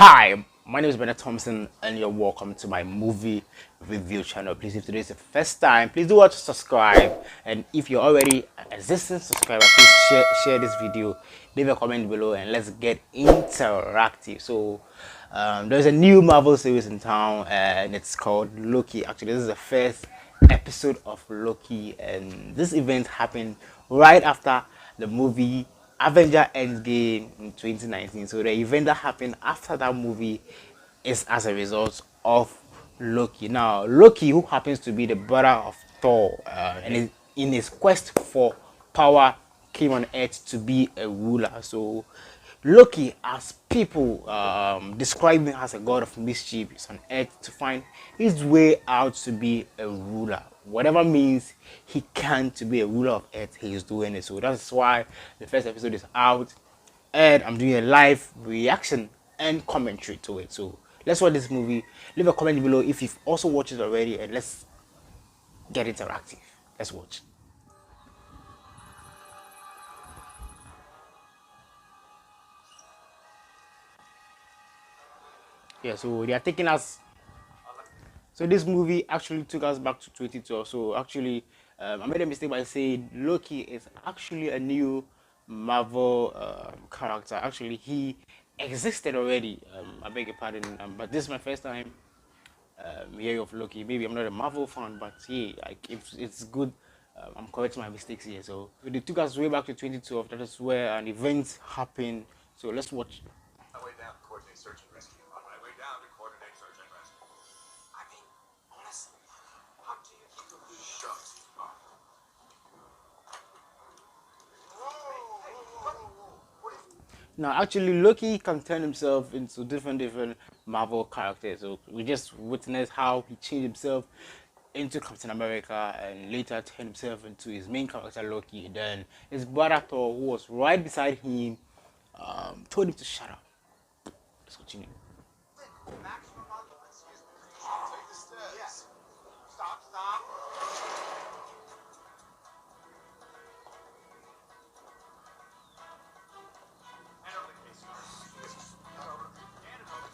Hi, my name is Bernard Thompson, and you're welcome to my movie review channel. Please, if today is the first time, please do watch, subscribe, and if you're already an existing subscriber, please share this video, leave a comment below, and let's get interactive. So, there's a new Marvel series in town, and it's called Loki. Actually, this is the first episode of Loki, and this event happened right after the movie Avenger Endgame in 2019. So the event that happened after that movie is as a result of Loki. Now, Loki, who happens to be the brother of Thor, and in his quest for power, came on Earth to be a ruler. So Loki, as people describe him as a god of mischief, is on Earth to find his way out to be a ruler. Whatever means he can to be a ruler of Earth, he is doing it. So that's why the first episode is out, and I'm doing a live reaction and commentary to it. So let's watch this movie. Leave a comment below if you've also watched it already, and let's get interactive. Let's watch. Yeah, so they are taking us. So this movie actually took us back to 2012. So actually, I made a mistake by saying Loki is actually a new Marvel character. Actually, he existed already. I beg your pardon, but this is my first time hearing of Loki. Maybe I'm not a Marvel fan, but yeah, like it's good. I'm correcting my mistakes here. So they took us way back to 2012. That is where an event happened. So let's watch. My way down to coordinate search and rescue. On my way down to coordinate search and rescue. I mean, honestly, how do you keep your shut up? Now, actually, Loki can turn himself into different Marvel characters. So we just witnessed how he changed himself into Captain America and later turned himself into his main character Loki. Then his brother Thor, who was right beside him, told him to shut up. Let's continue. Maximum excuse me. Take the steps. Yes. Stop, stop. Hand over the case. Hand over. Hand it over.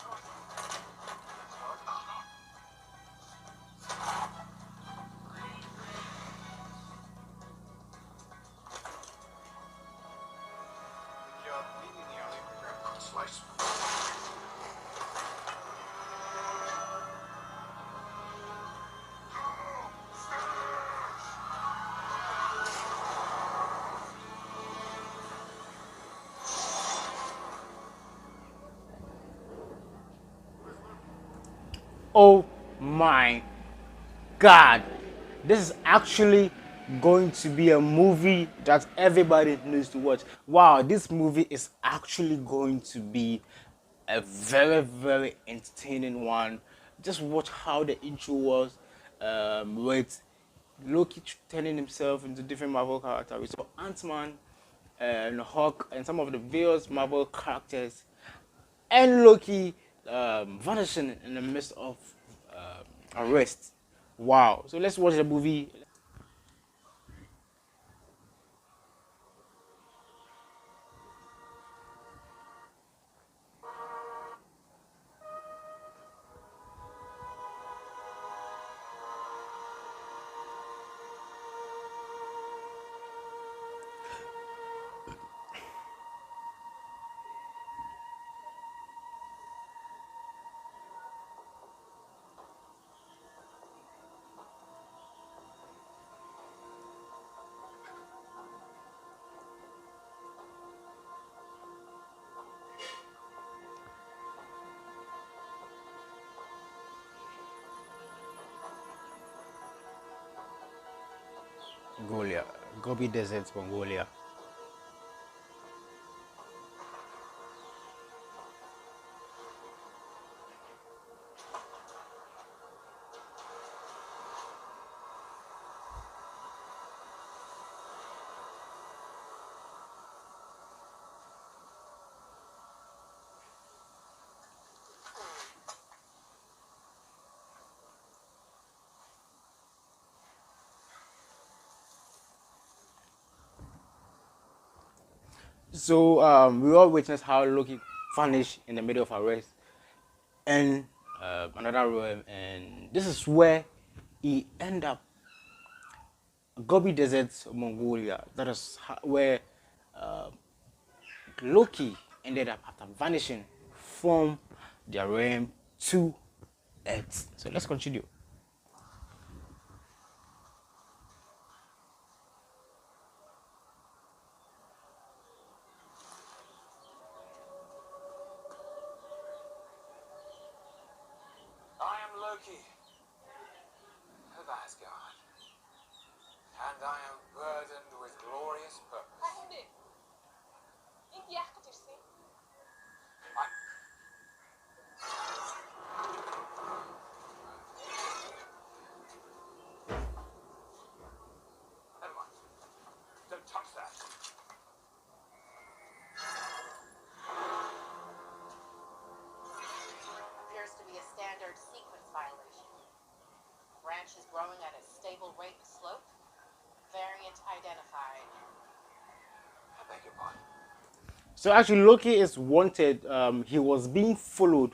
Good job leaving the alley to grab a slice. Oh my God, this is actually going to be a movie that everybody needs to watch. Wow, this movie is actually going to be a very entertaining one. Just watch how the intro was, with Loki turning himself into different Marvel characters. We saw Ant-Man and Hawk and some of the various Marvel characters, and Loki vanishing in the midst of arrest. Wow. So let's watch the movie. Mongolia. Gobi Desert, Mongolia. So we all witnessed how Loki vanished in the middle of arrest, and another realm, and this is where he end up Gobi Desert, Mongolia. That is where uh, Loki ended up after vanishing from their realm to Earth. So let's continue. I am Loki of Asgard, and I am burdened with glorious purpose. Andy, انت يا اخي ترسم I... Never mind. Don't touch that. appears to be a standard sequence violation. Branches growing at a stable rate and slope. Variant identified. I beg your pardon. So actually, Loki is wanted. He was being followed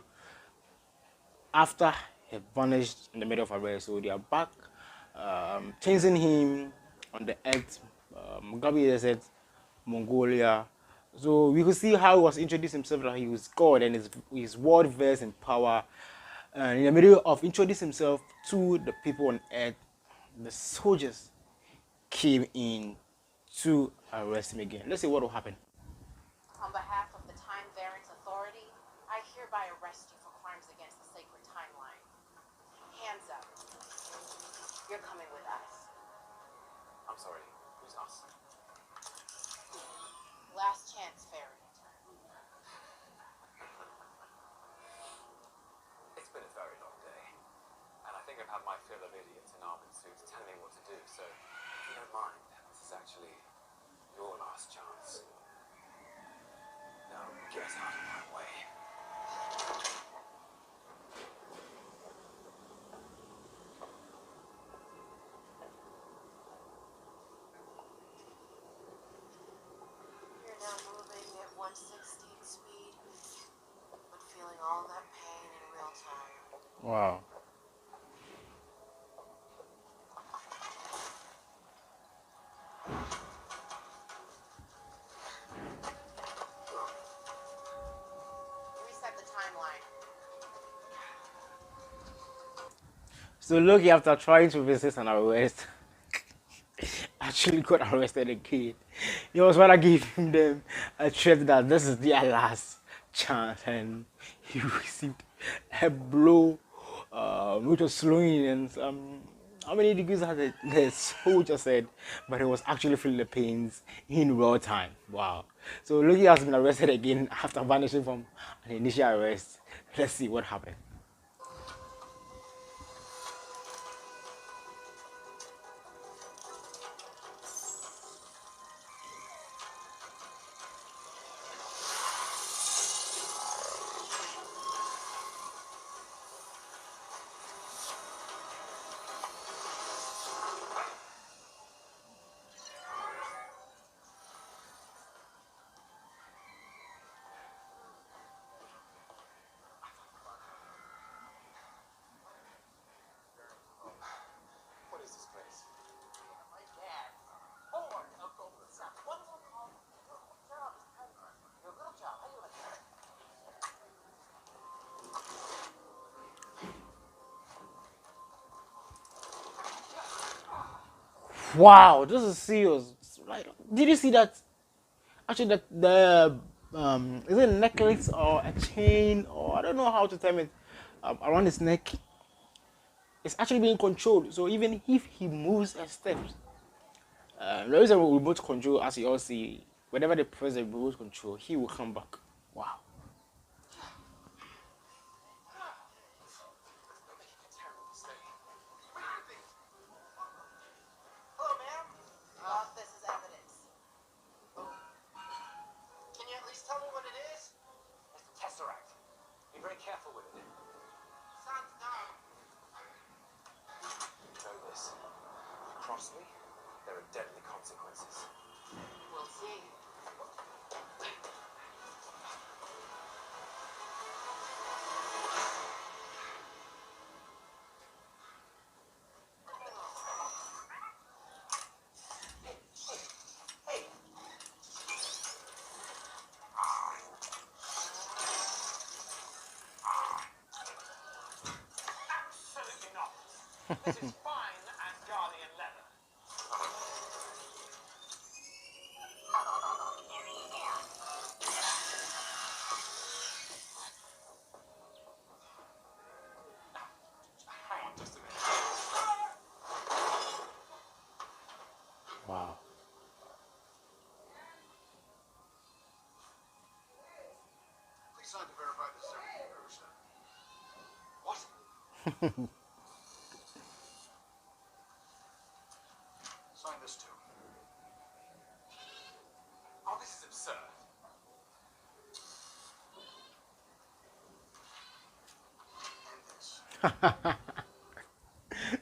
after he vanished in the middle of a race. So they are back, chasing him on the Earth, Gabi Desert, Mongolia. So we could see how he was introduced himself that he was God and his word verse in power. And in the middle of introducing himself to the people on Earth, the soldiers came in to arrest him again. Let's see what will happen. On behalf of the Time Variance Authority, I hereby arrest you for crimes against the sacred timeline. Hands up. You're coming with us. I'm sorry. Who's us? Last chance variant. It's been a very long day, and I think I've had my fill of idiots in armored suits telling me what to do, so if you don't mind, this is actually your last chance. Now get out of my way. You're now moving at 116 speed, but feeling all that pain in real time. Wow. Reset the timeline. So Loki, after trying to resist an arrest, actually got arrested again. He was rather giving them a threat that this is their last chance, and he received a blow, which was slowing and how many degrees had the soldier said, but he was actually feeling the pains in real time. Wow. So Loki has been arrested again after vanishing from an initial arrest. Let's see what happened. What is this place? My dad, born of Golden Sun. What is it called? Your job is timeline. Your real job. How do you like that? Wow, this is serious. Like, did you see that? Actually, the is it a necklace or a chain or I don't know how to term it around his neck. It's actually being controlled. So even if he moves a step, there is a remote control, as you all see. Whenever they press the remote control, he will come back. Wow. You're making a terrible mistake. Hello, ma'am. Log this as evidence. Can you at least tell me what it is? It's the Tesseract. Be very careful with it. Sounds dumb. Know this. If you cross me, there are deadly consequences. We'll see. This is fine Asgardian leather. Hang on just a minute. Wow. Please sign to verify this is everything you've ever said. What? Sign this too. Oh, this is absurd. And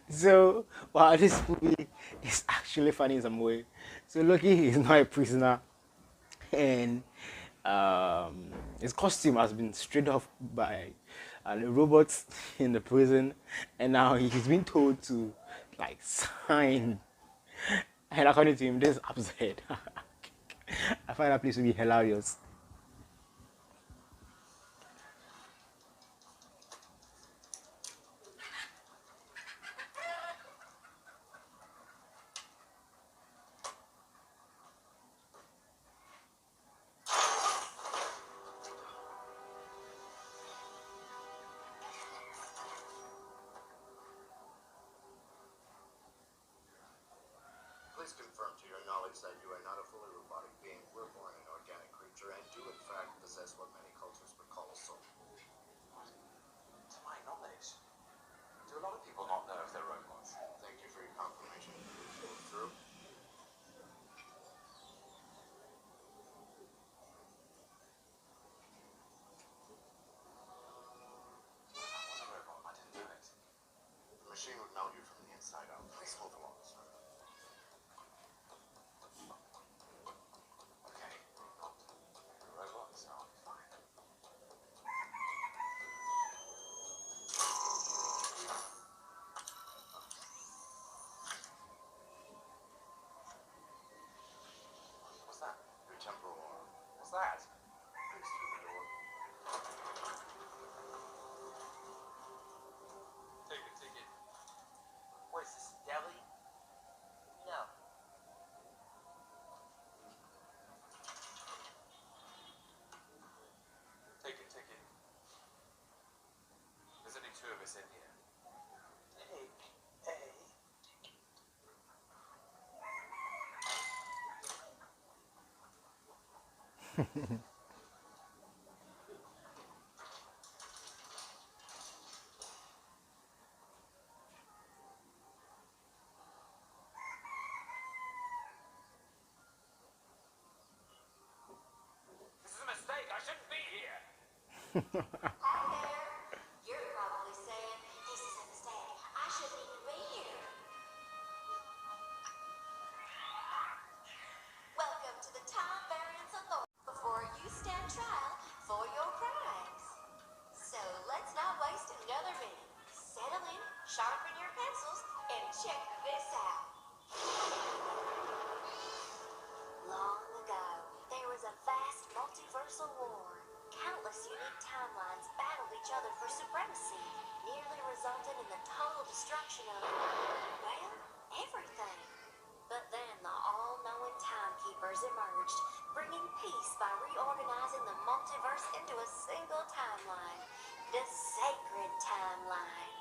this. So, wow, this movie is actually funny in some way. So Loki is now a prisoner, and his costume has been stripped off by the robots in the prison, and now he's been told to like sign. And according to him, this is absurd. I find that place to be hilarious. Please confirm to your knowledge that you are not a fully robotic being. We're born an organic creature and do in fact possess what many cultures would call a soul. What? To my knowledge, do a lot of people not know if they're robots? Thank you for your confirmation. Move through. I was a robot. I didn't know it. The machine would melt you from the inside out. Please move along, sir. Okay. You're a robot, so I'll be fine. What's that? Your temporal arm. What's that? Please through the door. Take a ticket. What is this, deli? No. Take a ticket. There's only two of us in here. Take a. This is a mistake. I shouldn't be here. Hi there. You're probably saying, this is a mistake. I shouldn't even be here. Welcome to the Time Variance Authority before you stand trial for your crimes. So let's not waste another minute. Settle in, sharpen your pencils, and check this out. Long ago, there was a vast multiversal war. Countless unique timelines battled each other for supremacy, nearly resulting in the total destruction of, well, everything. But then the all-knowing timekeepers emerged, bringing peace by reorganizing the multiverse into a single timeline, the sacred timeline.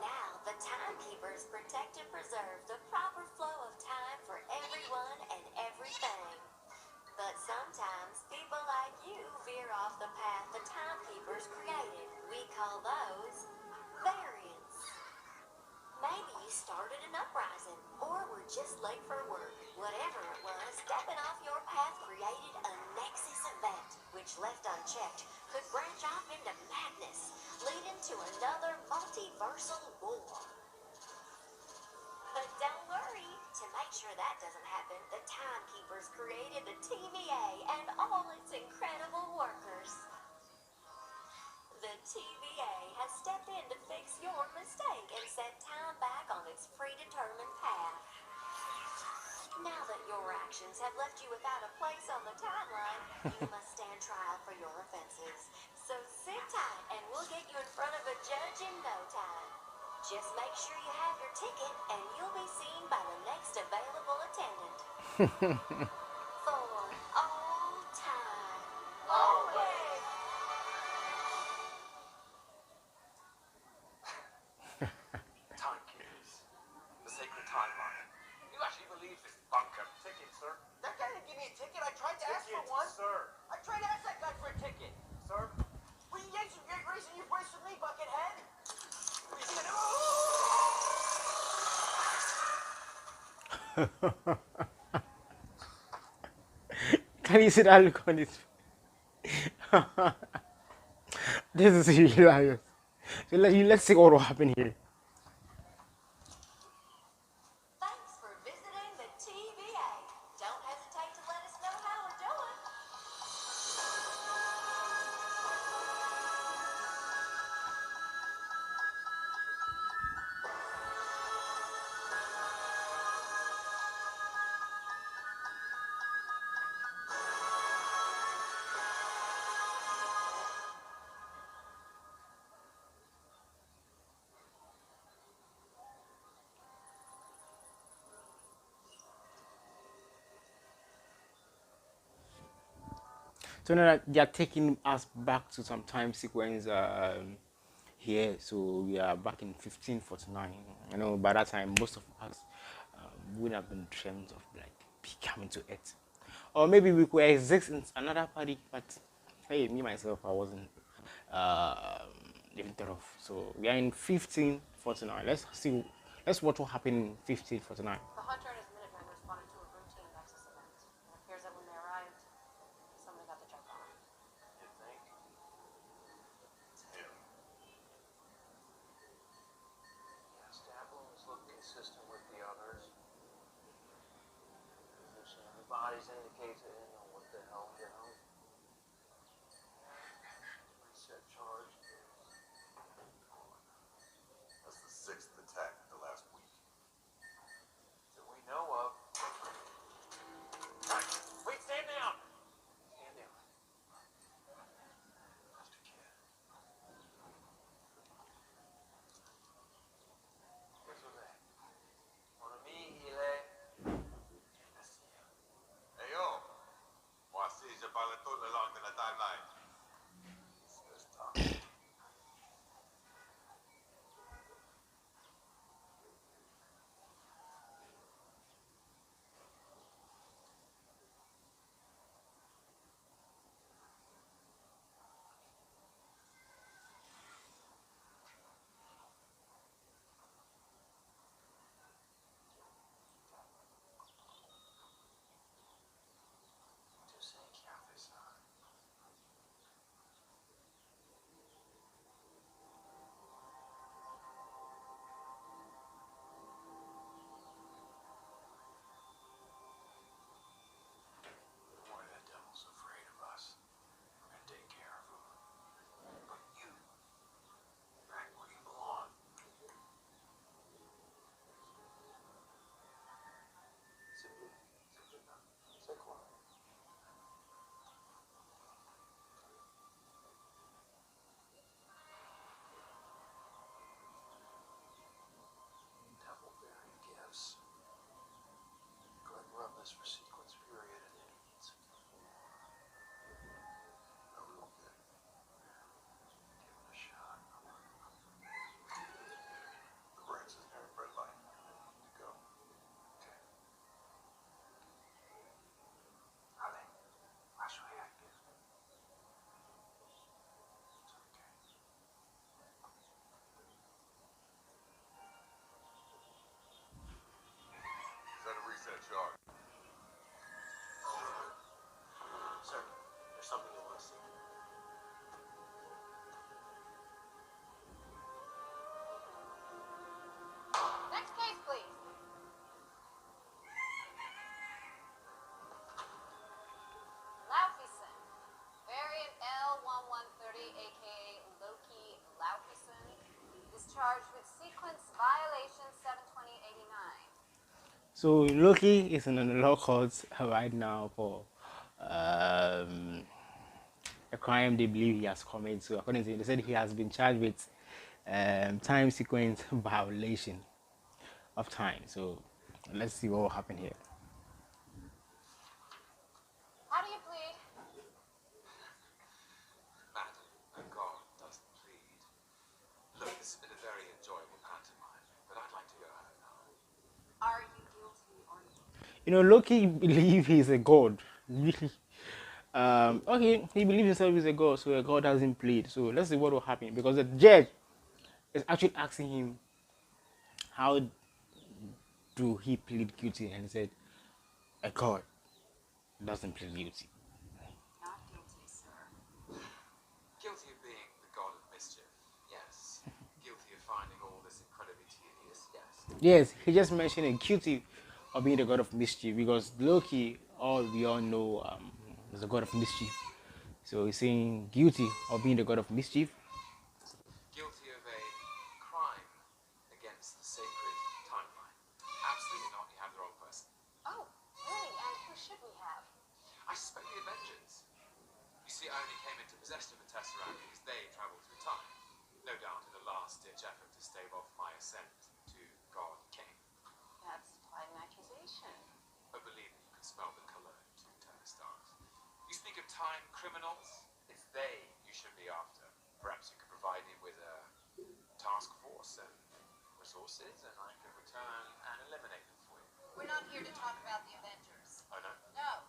Now, the timekeepers protect and preserve the proper flow of time for everyone and everything. But sometimes people like you veer off the path the timekeepers created. We call those variants. Maybe you started an uprising, or were just late for work. Whatever it was, stepping off your path created a nexus event, which left unchecked could branch off into madness, leading to another multiversal war. But don't worry, to make sure that doesn't happen, the timekeepers created the TVA and all its incredible workers. The TVA has stepped in to fix your mistake and set time back on its predetermined path. Now that your actions have left you without a place on the timeline, you must stand trial for your offenses. So sit tight and we'll get you in front of a judge in no time. Just make ticket and you'll be seen by the next available attendant. For all time. Always. Timekeepers. The sacred timeline. You actually believe this bunkum ticket, sir? That guy didn't give me a ticket. I tried to ask for one. sir. I tried to ask that guy for a ticket. Sir? What are you guys raising your voice with me, Buckethead? Can you see that look on his face? This is hilarious. So let's see what will happen here. Thanks for visiting the TVA. Don't hesitate to let us know how we're doing. So now that they are taking us back to some time sequence here. So we are back in 1549. You know, by that time, most of us would have been dreamt of like coming to Earth, or maybe we could exist in another party. But hey, me myself, I wasn't even thought of. So we are in 1549. Let's see. Let's watch what happened in 1549. The hunter and his Minutemen responded to a routine Nexus event. It appears that when they arrived, somebody got the jump on them. You think? It's him. Yeah, stab wounds look consistent with the others. Position of the bodies indicates they didn't know what the hell hit them. Reset charge. That's the sixth attack in the last week. That we know of. Right. Wait, stand down! Stand down. Just a kid. What's with that? Mon ami, il est... Hey yo, voici, je parle tout le long de la timeline. Says Tom. Tu sais qui a fait ça? Why the devil's afraid of us? We're gonna take care of him. But you, back where you belong. C'est quoi? Devil-bearing gifts. Go ahead and run this for sequence period and needs. A little bit. Give it a shot. The branch is near red light. To go. Okay. Allez, lâche réactif. It's okay. Set a reset charge. Sir, there's something you want to see. Next case, please. Laufeyson. Variant L1130, aka Loki Laufeyson, is charged with sequence violation 72089. So Loki is in the law courts right now for a crime they believe he has committed. So according to him, they said he has been charged with time sequence violation. of time. So let's see what will happen here. How do you plead? Madam, a god doesn't plead. Look, this has been a very enjoyable pantomime, but I'd like to go home now. Are you guilty or not? You know, Loki believe he's a god. Really. Okay, he believes himself is a god, so a god hasn't played. So let's see what will happen because the judge is actually asking him how do he plead guilty, and he said a god doesn't plead guilty. Not guilty, sir. Guilty of being the god of mischief, yes. Guilty of finding all this incredibly tedious, yes. Yes, he just mentioned a guilty of being the god of mischief because Loki, all we all know, is the god of mischief. So he's saying guilty of being the god of mischief. Guilty of a crime against the sacred timeline. Absolutely not, you have the wrong person. Oh, really? And who should we have? I suspect the Avengers. You see, I only came into possession of the Tesseract because they travelled through time. No doubt in a last-ditch effort to stave off my ascent to God King. That's quite an accusation. But believe me, you can smell the cologne to Tony Stark. You speak of time criminals, it's they you should be after. Perhaps you could provide me with a task force and resources, and I can return and eliminate them for you. We're not here to talk about the Avengers. Oh no? No.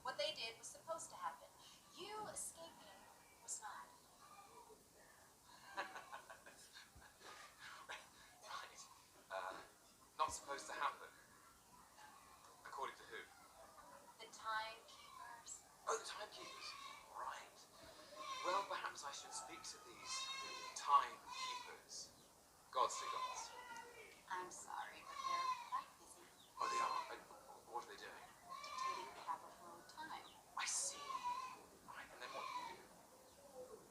What they did was supposed to happen. You escaping was not. Right. Not supposed to happen. According to who? The timekeepers. Oh, the timekeepers. Right. Well, perhaps I should speak to these timekeepers. Gods to gods. I'm sorry, but they're quite busy Oh, they are. What are they doing? dictating the proper flow of time. I see. Right, and then what do you do?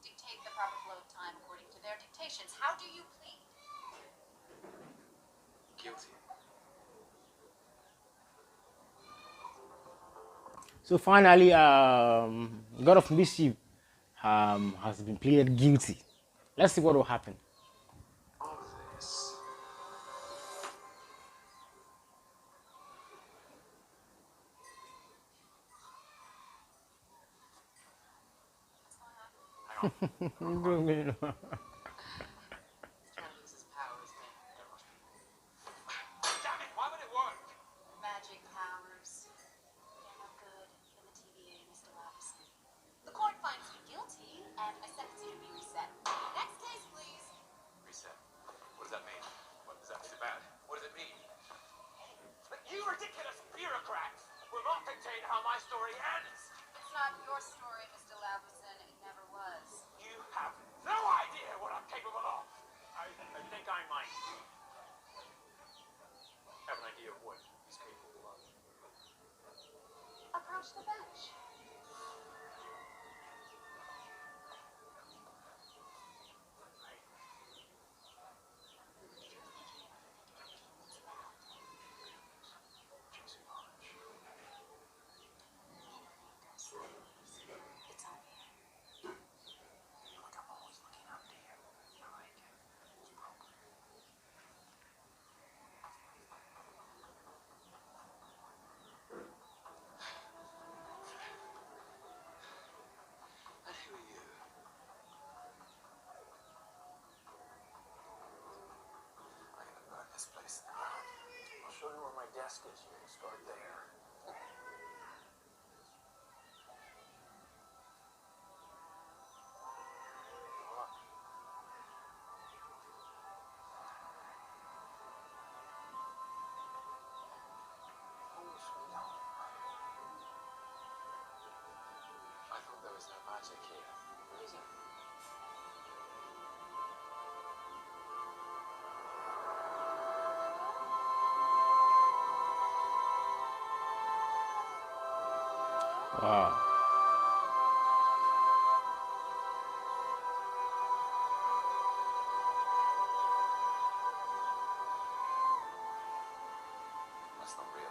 Dictate the proper flow of time according to their dictations. How do you plead? Guilty. So finally, God of Mischief has been pleaded guilty. Let's see what will happen. Of this. Hang on. Trying to use his powers, man. Damn it, why would it work? Magic powers. They're no good for the TVA, Mr. Robinson. The court finds you guilty, and I sentence you to be reset. Next case, please. Reset. What does that mean? What does that too bad? What does it mean? But you ridiculous bureaucrats will not dictate how my story ends. It's not your story, Mr. Laverson. It never was. You have no idea what I'm capable of. I think I might have an idea of what he's capable of. Approach the bench. It's on you. Like I'm always looking up to you. I like it. It's broken. And who are you? I'm gonna burn this place to the ground. I'll show you where my desk is. You can start there. Look. Oh, sweet home. I thought there was no magic here. There isn't. Wow. That's not real.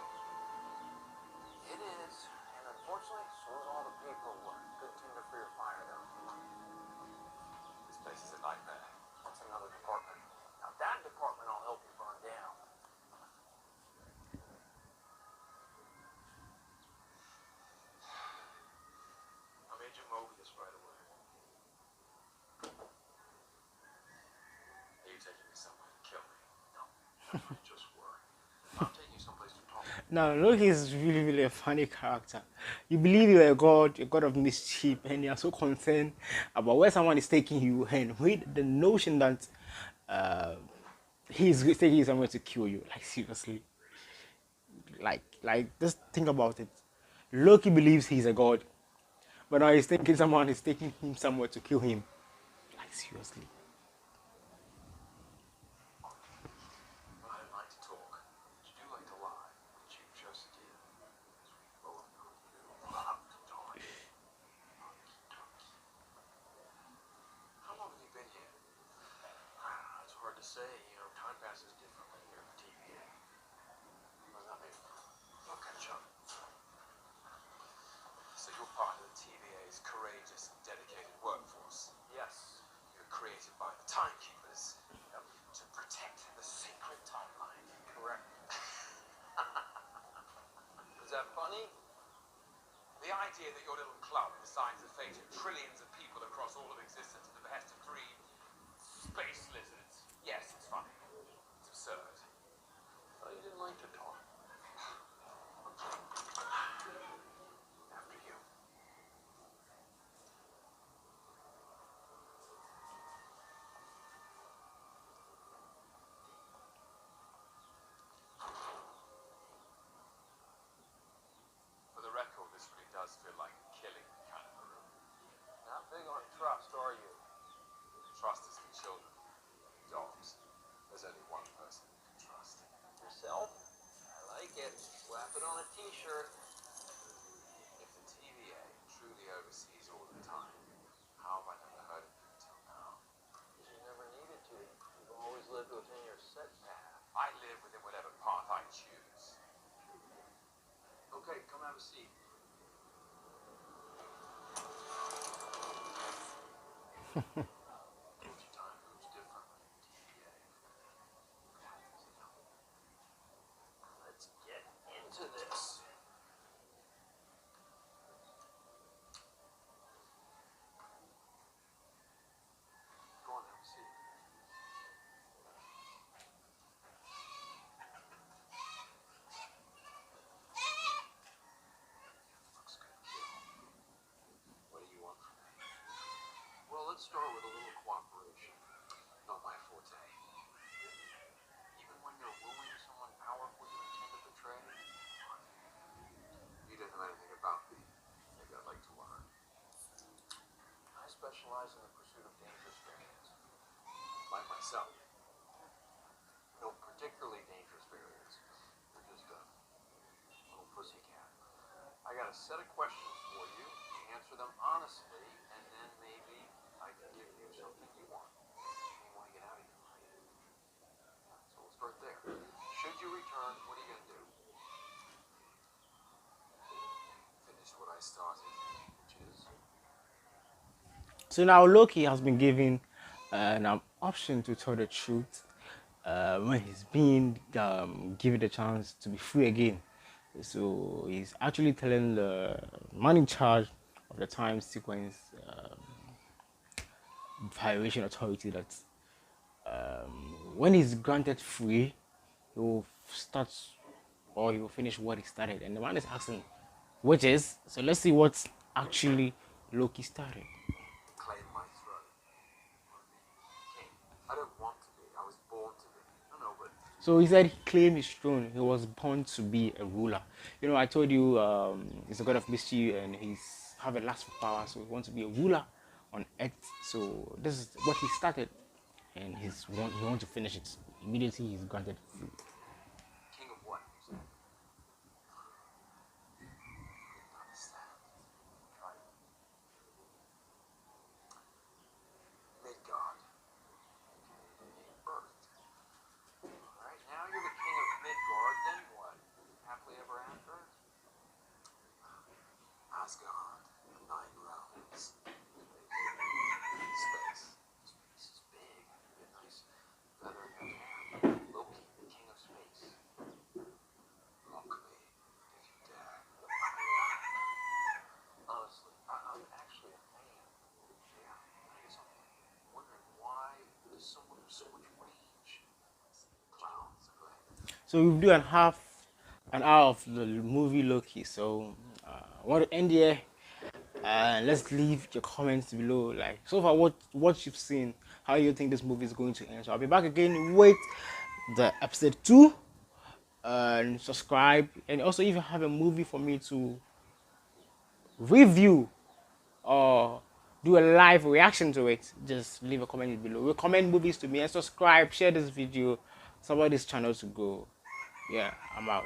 It is, and unfortunately, so is all the paperwork. Good tinder for your fire, though. This place is a nightmare. That's another department. Now that department I'll help you burn down. Just worry. I'll take you someplace to talk. Now, Loki is really, really a funny character. You believe you're a god of mischief, and you're so concerned about where someone is taking you, and with the notion that uh, he's taking you somewhere to kill you. Like, seriously. Just think about it. Loki believes he's a god, but now he's thinking someone is taking him somewhere to kill him. Like, seriously. I like to talk. But you do like to lie, which you just did. As we both know you love to talk. How long have you been here? It's hard to say. You know, time passes differently here at the TVA. What does that mean? Look at you. So you're part of the TVA's courageous and dedicated workforce. Yes. You're created by the timekeepers to protect the sacred timeline. Correct. Is that funny? The idea that your little club decides the fate of trillions of people across all of existence at the behest of three space lizards. Yes, it's funny. It's absurd. Oh, you didn't like to talk. After you. For the record, this really does feel like a killing kind of a room. Not big on trust, are you? Trust is for children. Dogs. There's only one person you can trust. Yourself? I like it. Slap it on a t-shirt. If the TVA truly oversees all the time, how have I never heard of you until now? You never needed to. You've always lived within your set path. I live within whatever path I choose. Okay, come have a seat. Each time moves differently in TVA. Sit down. Let's get into this. Go on, have a seat. Looks good, kid. What do you want from me? Well, let's start with a little cooperation. Not my forte. Even when you're wooing someone powerful you intend to betray, You don't know anything about me. Maybe I'd like to learn. I specialize in the pursuit of dangerous variants. Like myself. No particularly dangerous variants. You're just a little pussycat. I got a set of questions for you. You answer them honestly, and then maybe I can give you something you want. You want to get out of here, right? So we'll start there. Should you return, what are you going to do? Finish what I started. Which is, So now Loki has been given an option to tell the truth when he's being given the chance to be free again. So he's actually telling the man in charge of the time sequence violation authority that when he's granted free, he will start or he will finish what he started. And the man is asking, which is, so let's see what actually Loki started. Claim my throne. king. I don't want to be. I was born to be. No, but So he said he claimed his throne. He was born to be a ruler. You know, I told you he's a god of mischief and he's have a lust for power. So he wants to be a ruler on earth. So this is what he started, and he wants to finish it. Immediately he's granted free. king of what? Understand. Try it. Midgard. Earth. Alright, now you're the king of Midgard, then what? Happily ever after? Asgard. 9 realms. Space. Space is big. You get nice feather in your hair. Loki, the king of space. So we've done half an hour of the movie Loki. So I want to end here. Let's leave your comments below. Like so far, what you've seen, how you think this movie is going to end. So I'll be back again with the episode 2. And subscribe. And also, if you have a movie for me to review or do a live reaction to it, just leave a comment below. Recommend movies to me and subscribe. Share this video. Support this channel to grow. Yeah, I'm out.